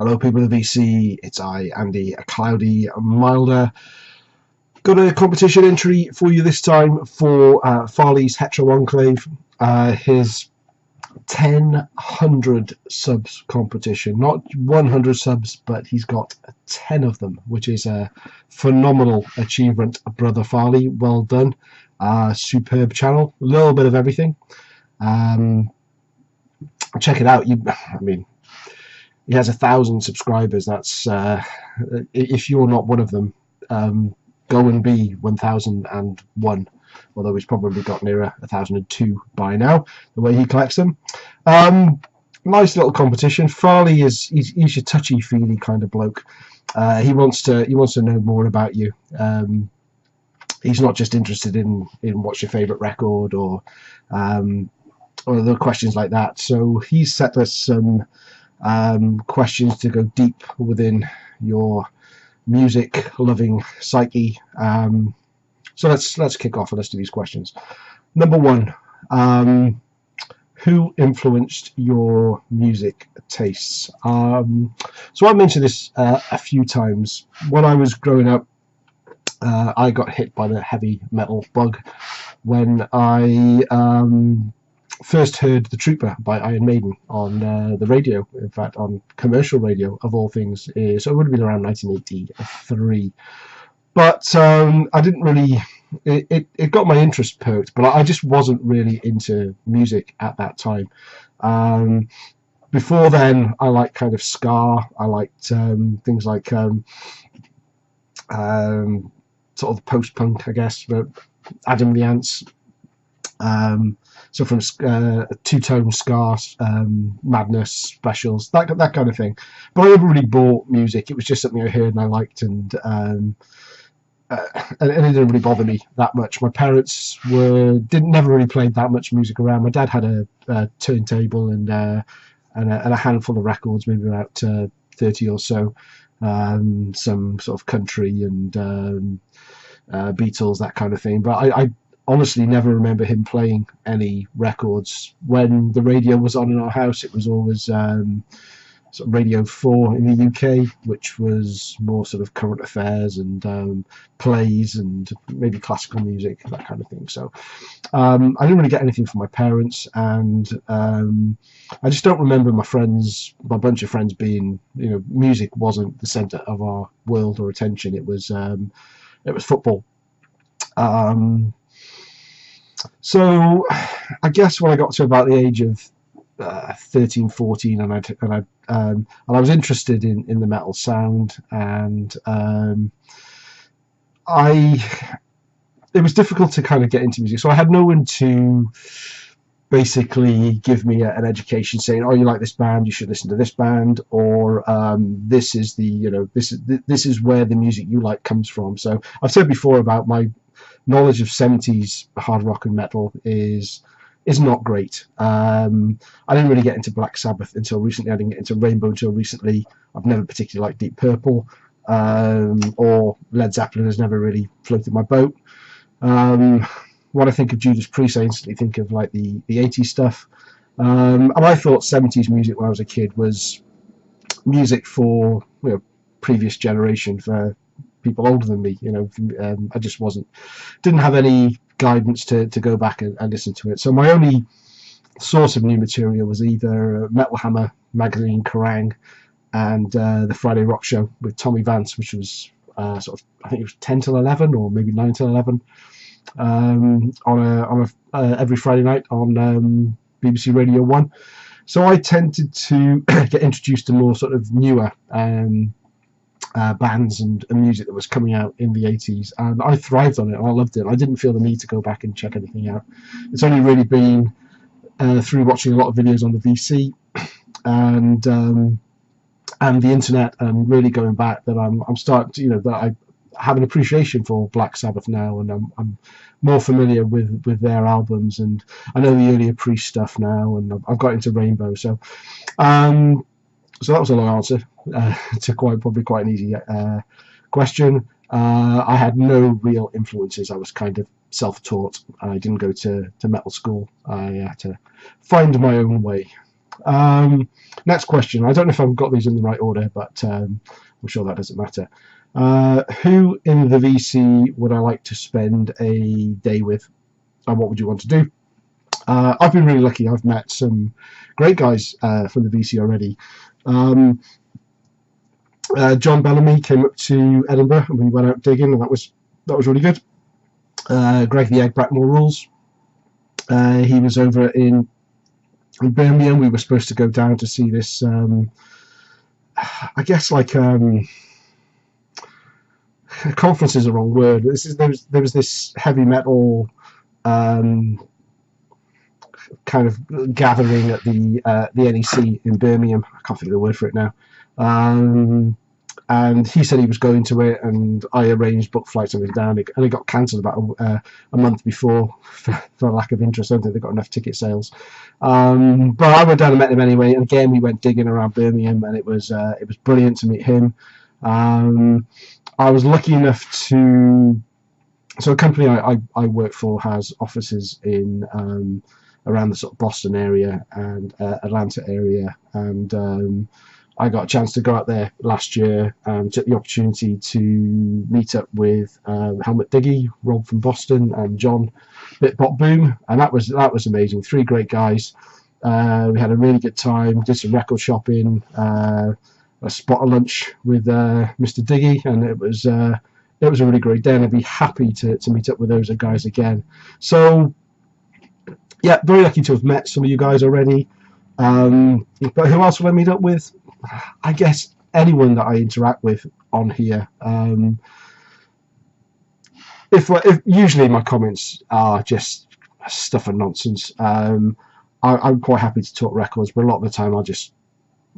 Hello people of the VC, it's I, Andy, a cloudy, milder. Got a competition entry for you this time for Farley's Hetero Enclave, his 1,000 subs competition. Not 100 subs, but he's got 10 of them, which is a phenomenal achievement, Brother Farley. Well done. Superb channel, a little bit of everything. Check it out. He has 1,000 subscribers. That's if you're not one of them, go and be 1,001. Although he's probably got nearer 1,002 by now, the way he collects them. Nice little competition. Farley he's your touchy-feely kind of bloke. He wants to know more about you. He's not just interested in what's your favourite record or other questions like that. So he's set us some questions to go deep within your music loving psyche. So let's kick off and let's do these questions. Number one, who influenced your music tastes? So I mentioned this a few times. When I was growing up, I got hit by the heavy metal bug when I first heard The Trooper by Iron Maiden on the radio, in fact on commercial radio of all things. So it would have been around 1983. But I didn't really, it got my interest perked, but I just wasn't really into music at that time. Before then, I liked kind of ska. I liked things like sort of post-punk, I guess, but Adam the Ants. So from two-tone ska, Madness, Specials, that kind of thing. But I never really bought music. It was just something I heard and I liked, and it didn't really bother me that much. My parents never really played that much music around. My dad had a turntable and a handful of records, maybe about 30 or so. Some sort of country and Beatles, that kind of thing. But I honestly never remember him playing any records. When the radio was on in our house, it was always sort of Radio 4 in the UK, which was more sort of current affairs and plays and maybe classical music, that kind of thing. So I didn't really get anything from my parents, and I just don't remember my bunch of friends being, music wasn't the centre of our world or attention. It was football. So I guess when I got to about the age of 13, 14, and I was interested in the metal sound, and it was difficult to kind of get into music. So I had no one to basically give me an education saying, oh, you like this band, you should listen to this band, or this is this is where the music you like comes from. So I've said before about my knowledge of 70s hard rock and metal is not great. I didn't really get into Black Sabbath until recently. I didn't get into Rainbow until recently. I've never particularly liked Deep Purple, or Led Zeppelin has never really floated my boat. When I think of Judas Priest, I instantly think of like the 80s stuff. And I thought 70s music when I was a kid was music for previous generation, for people older than me. I just didn't have any guidance to go back and listen to it. So my only source of new material was either Metal Hammer magazine, Kerrang, and the Friday Rock Show with Tommy Vance, which was I think it was 10 till 11 or maybe 9 till 11 on every Friday night on BBC Radio 1. So I tended to get introduced to more sort of newer bands and music that was coming out in the 80s, and I thrived on it. I loved it. I didn't feel the need to go back and check anything out. It's only really been through watching a lot of videos on the VC and the internet, and really going back, that I'm starting to, that I have an appreciation for Black Sabbath now, and I'm more familiar with their albums, and I know the earlier Priest stuff now, and I've got into Rainbow. So that was a long answer to probably quite an easy question. I had no real influences. I was kind of self-taught. I didn't go to metal school. I had to find my own way. Next question. I don't know if I've got these in the right order, but I'm sure that doesn't matter. Who in the VC would I like to spend a day with, and what would you want to do? I've been really lucky. I've met some great guys from the VC already. John Bellamy came up to Edinburgh and we went out digging, and that was really good. Greg the Egg Brackmore Rules. He was over in Birmingham. We were supposed to go down to see this, I guess, like conference is the wrong word. There was this heavy metal kind of gathering at the NEC in Birmingham. I can't think of the word for it now. And he said he was going to it, and I arranged book flights and went down, and it got cancelled about a month before for lack of interest. I don't think they got enough ticket sales. But I went down and met him anyway, and again we went digging around Birmingham, and it was brilliant to meet him. I was lucky enough to. So a company I work for has offices in around the sort of Boston area and Atlanta area, and I got a chance to go out there last year and took the opportunity to meet up with Helmut Diggy, Rob from Boston, and John Bitbot Boom, and that was amazing. 3 great guys. We had a really good time. Did some record shopping. A spot of lunch with Mr. Diggy, and it was a really great day. And I'd be happy to meet up with those guys again. So yeah, very lucky to have met some of you guys already. But who else will I meet up with? I guess anyone that I interact with on here. If usually my comments are just stuff and nonsense, I'm quite happy to talk records, but a lot of the time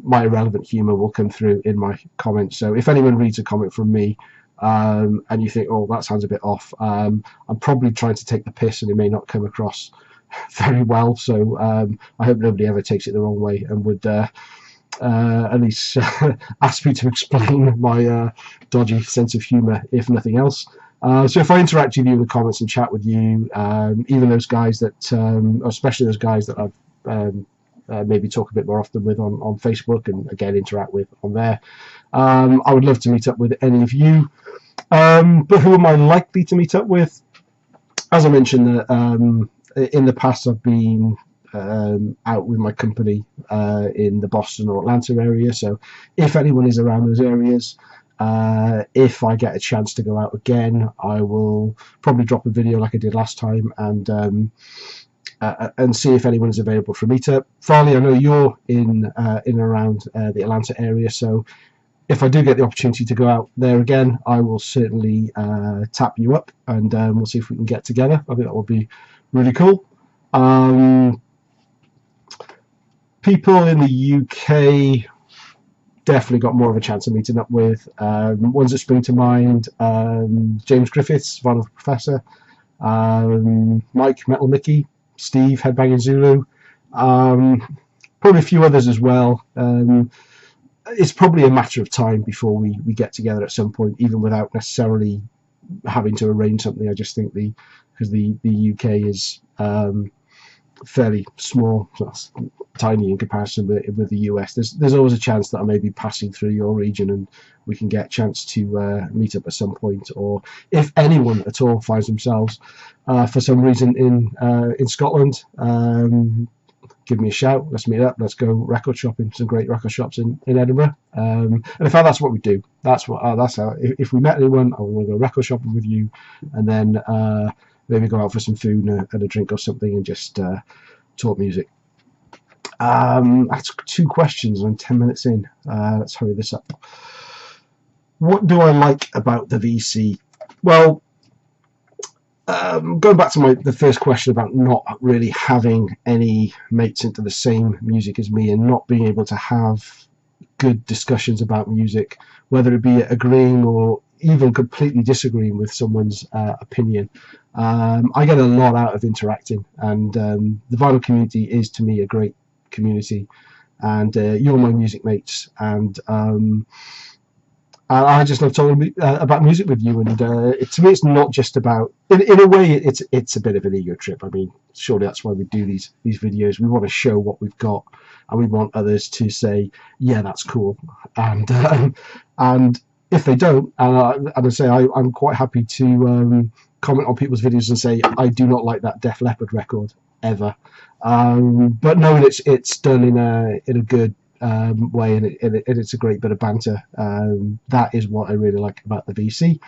my irrelevant humour will come through in my comments. So if anyone reads a comment from me and you think, oh, that sounds a bit off, I'm probably trying to take the piss, and it may not come across very well. So I hope nobody ever takes it the wrong way and would at least ask me to explain my dodgy sense of humour, if nothing else. So if I interact with you in the comments and chat with you, even those guys that, especially those guys that I've maybe talk a bit more often with on Facebook, and again interact with on there, I would love to meet up with any of you. But who am I likely to meet up with? As I mentioned, in the past I've been out with my company in the Boston or Atlanta area, so if anyone is around those areas, if I get a chance to go out again, I will probably drop a video like I did last time and see if anyone is available for a meetup. Farley, I know you're in and around the Atlanta area, so if I do get the opportunity to go out there again, I will certainly tap you up, and we'll see if we can get together. I think that would be really cool. People in the UK definitely got more of a chance of meeting up with. Ones that spring to mind: James Griffiths, Vinyl Professor, Mike Metal Mickey, Steve Headbanging Zulu, probably a few others as well. It's probably a matter of time before we get together at some point, even without necessarily having to arrange something. I just think because the UK is fairly small, tiny in comparison with the US. There's always a chance that I may be passing through your region and we can get a chance to meet up at some point, or if anyone at all finds themselves for some reason in Scotland, give me a shout. Let's meet up. Let's go record shopping. Some great record shops in Edinburgh. And in fact, that's what we do. That's how. If we met anyone, I want to go record shopping with you, and then maybe go out for some food and a drink or something, and just talk music. That's 2 questions. I'm 10 minutes in. Let's hurry this up. What do I like about the VC? Well, going back to the first question about not really having any mates into the same music as me and not being able to have good discussions about music, whether it be agreeing or even completely disagreeing with someone's opinion. I get a lot out of interacting, and the vinyl community is to me a great community, and you're my music mates, and I just love talking about music with you, and to me, it's not just about. In a way, it's a bit of an ego trip. I mean, surely that's why we do these videos. We want to show what we've got, and we want others to say, "Yeah, that's cool." And if they don't, and I say I'm quite happy to comment on people's videos and say I do not like that Def Leppard record ever, but knowing it's done in a good way, and it's a great bit of banter. That is what I really like about the VC.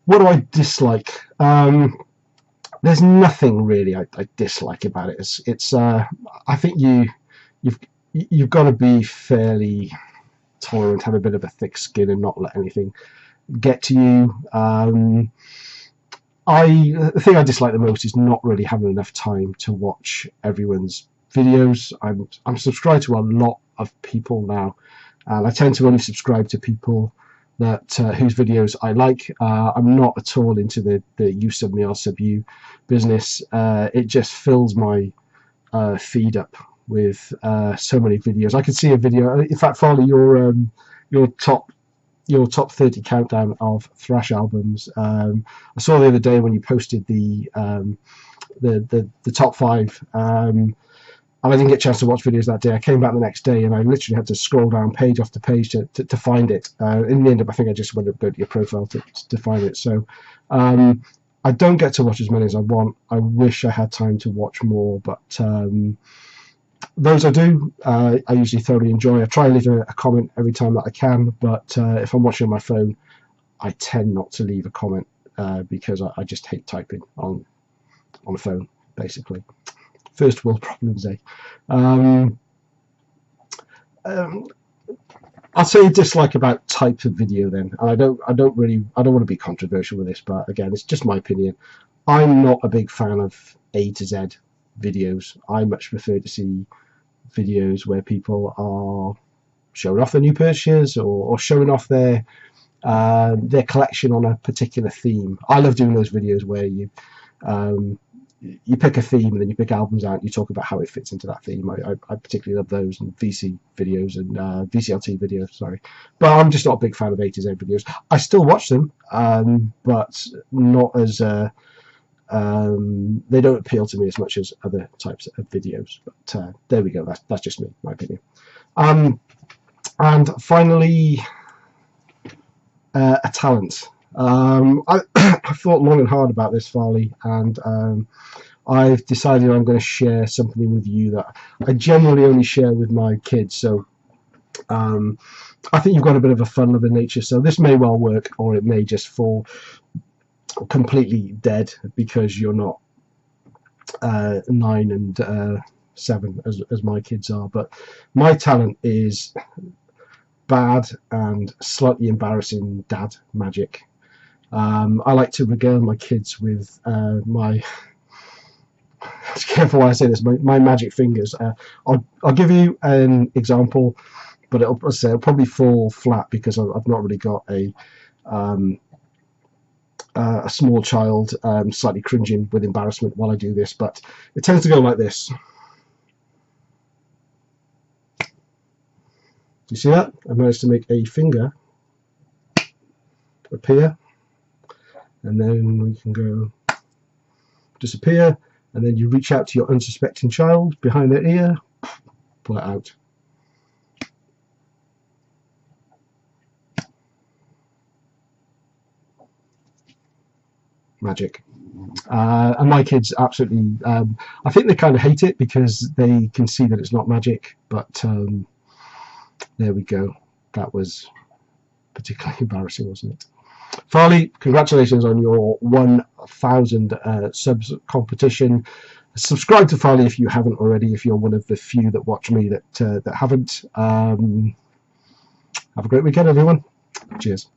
What do I dislike? There's nothing really I dislike about it. It's I think you've got to be fairly tolerant, have a bit of a thick skin, and not let anything get to you. The thing I dislike the most is not really having enough time to watch everyone's videos. I'm subscribed to a lot of people now, and I tend to only subscribe to people that whose videos I like. I'm not at all into the you sub me, I'll sub you business. It just fills my feed up with so many videos. I could see a video. In fact, Farley, your top 30 countdown of thrash albums. I saw the other day when you posted the top 5. And I didn't get a chance to watch videos that day. I came back the next day and I literally had to scroll down page after page to find it. In the end, I think I just went to go to your profile to find it. So I don't get to watch as many as I want. I wish I had time to watch more, but those I do, I usually thoroughly enjoy. I try and leave a comment every time that I can, but if I'm watching on my phone, I tend not to leave a comment because I just hate typing on a phone, basically. First world problems, eh? I'll say dislike about type of video then. And I don't want to be controversial with this, but again, it's just my opinion. I'm not a big fan of A to Z videos. I much prefer to see videos where people are showing off their new purchases or showing off their collection on a particular theme. I love doing those videos where you pick a theme and then you pick albums out and you talk about how it fits into that theme. I particularly love those, and VC videos and VCLT videos, sorry. But I'm just not a big fan of A to Z videos. I still watch them, but not as they don't appeal to me as much as other types of videos. But there we go. That's just me, my opinion. And finally, a talent. I thought long and hard about this, Farley, and I've decided I'm going to share something with you that I generally only share with my kids. So I think you've got a bit of a fun-loving nature, so this may well work, or it may just fall completely dead because you're not 9 and 7 as my kids are. But my talent is bad and slightly embarrassing dad magic. I like to regale my kids with my careful when I say this, my magic fingers. I'll give you an example, but it'll probably fall flat because I've not really got a small child slightly cringing with embarrassment while I do this, but it tends to go like this. Do you see that? I managed to make a finger appear, and then we can go disappear, and then you reach out to your unsuspecting child behind their ear, pull it out. Magic. And my kids absolutely, I think they kind of hate it because they can see that it's not magic, but there we go. That was particularly embarrassing, wasn't it? Farley, congratulations on your 1,000 subs competition. Subscribe to Farley if you haven't already, if you're one of the few that watch me that haven't. Have a great weekend, everyone. Cheers.